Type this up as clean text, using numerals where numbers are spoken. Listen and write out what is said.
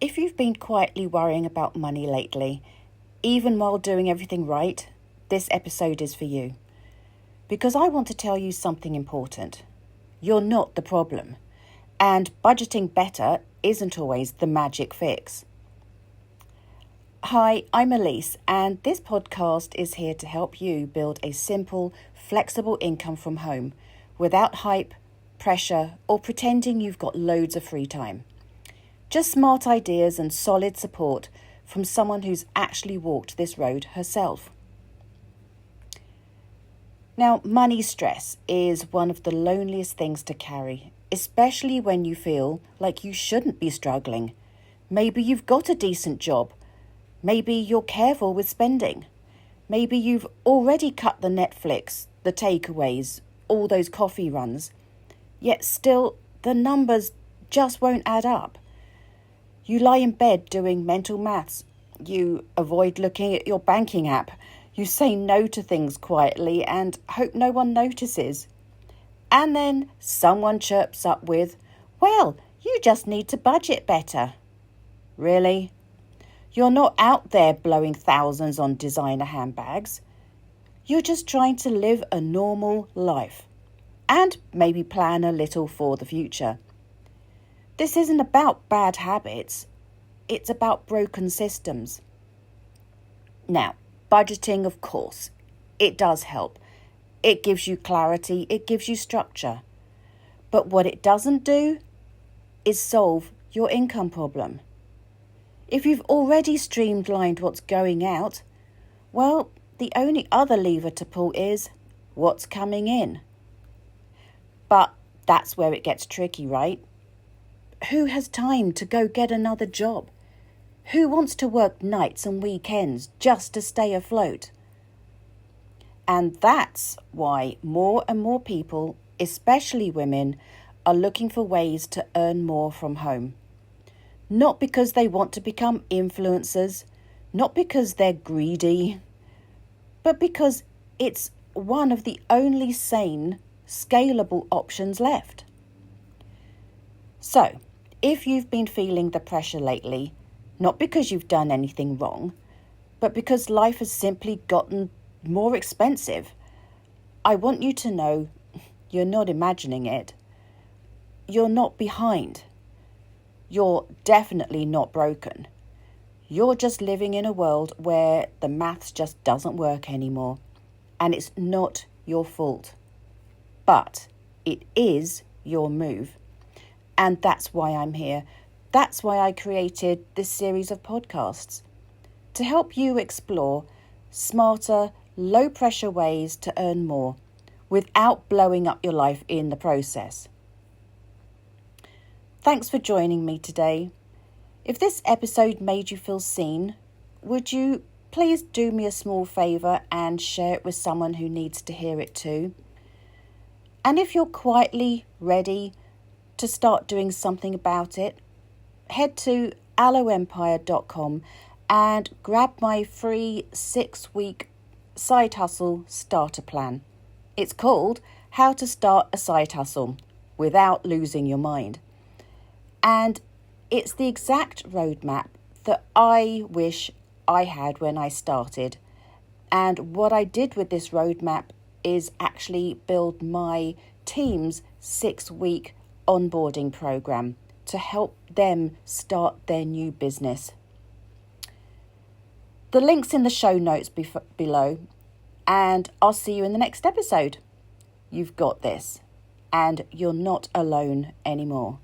If you've been quietly worrying about money lately, even while doing everything right, this episode is for you. Because I want to tell you something important. You're not the problem. And budgeting better isn't always the magic fix. Hi, I'm Elise, and this podcast is here to help you build a simple, flexible income from home without hype, pressure, or pretending you've got loads of free time. Just smart ideas and solid support from someone who's actually walked this road herself. Now, money stress is one of the loneliest things to carry, especially when you feel like you shouldn't be struggling. Maybe you've got a decent job. Maybe you're careful with spending. Maybe you've already cut the Netflix, the takeaways, all those coffee runs. Yet still, the numbers just won't add up. You lie in bed doing mental maths. You avoid looking at your banking app. You say no to things quietly and hope no one notices. And then someone chirps up with, "Well, you just need to budget better." Really? You're not out there blowing thousands on designer handbags. You're just trying to live a normal life and maybe plan a little for the future. This isn't about bad habits. It's about broken systems. Now, budgeting, of course, it does help. It gives you clarity. It gives you structure. But what it doesn't do is solve your income problem. If you've already streamlined what's going out, well, the only other lever to pull is what's coming in. But that's where it gets tricky, right? Who has time to go get another job? Who wants to work nights and weekends just to stay afloat? And that's why more and more people, especially women, are looking for ways to earn more from home. Not because they want to become influencers, not because they're greedy, but because it's one of the only sane, scalable options left. So, if you've been feeling the pressure lately, not because you've done anything wrong, but because life has simply gotten more expensive, I want you to know you're not imagining it. You're not behind. You're definitely not broken. You're just living in a world where the maths just doesn't work anymore, and it's not your fault. But it is your move. And that's why I'm here. That's why I created this series of podcasts, to help you explore smarter, low-pressure ways to earn more without blowing up your life in the process. Thanks for joining me today. If this episode made you feel seen, would you please do me a small favour and share it with someone who needs to hear it too? And if you're quietly ready to start doing something about it, head to aloempire.com and grab my free 6-week side hustle starter plan. It's called How to Start a Side Hustle Without Losing Your Mind. And it's the exact roadmap that I wish I had when I started. And what I did with this roadmap is actually build my team's 6-week onboarding program to help them start their new business. The link's in the show notes below, and I'll see you in the next episode. You've got this, and you're not alone anymore.